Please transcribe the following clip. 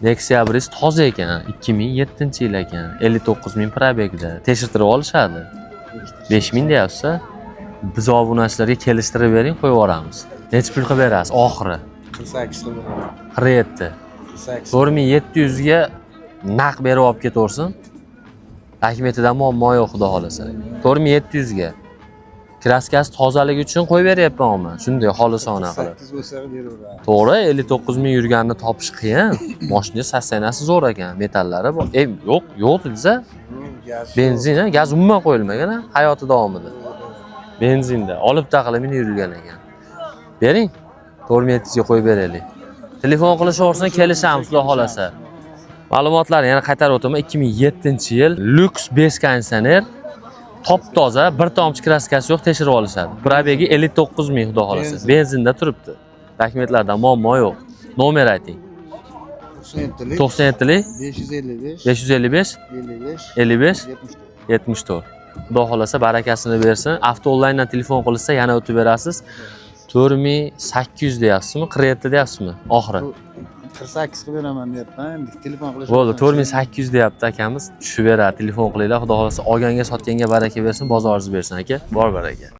Nexia 1 toza ekan, 2007-yil ekan, 59.000 probegda. Tekshirtirib olishadi. 5.000 deyapsiz. Biz obunachilarga kelishtirib bering, qo'yib yuboramiz. Necha pul qilib berasiz oxiri? 48 qilib beraman. 47. 48. 4700 ga naq berib olib ketaversin. Rahmetidan muammo yo'q, xudo xolasa. 4700 ga. Kraskasi tozaligi uchun qo'yib beryapman men. Shunday xolisona qilib. 8 bo'lsa beraveradi. To'g'ri, 59.000 yurganini topish qiyin. Mashina sassanasi zo'r ekan, metallari bor. Yo'q desa, benzin, gaz umuman qo'yilmagan hayoti davomida. Benzinda olib taqilib meni yurilgan ekan. Bering. 4700 ga qo'yib beraylik. Telefon qilishaversin, kelishamiz, xudo xolasa. Ma'lumotlarni yana qaytarib o'taman. 2007-yil Lux 5 konditsioner. Top toza, bir tomchi kraskasi yo'q, tekshirib olishadi. Probegi 59.000 xudo xolasa. Benzinda turibdi. Rahmetlardan muammo yo'q. Nomer ayting. 97lik 555 555 55 55 74. 74. Xudo xolasa barakasini bersin. Avto onlayndan telefon qilsa yana o'tib berasiz. 4800 deyapsizmi? 47 deyapsizmi? Oxiri. 48 qilib beraman deyapman. Endi telefon qilish. Bo'ldi, 4800 deyapti akamiz. Tushib beradi, telefon qilinglar. Xudo xolasa olganga, sotganga baraka bersin, bozoringiz bersin aka. Bor baraka.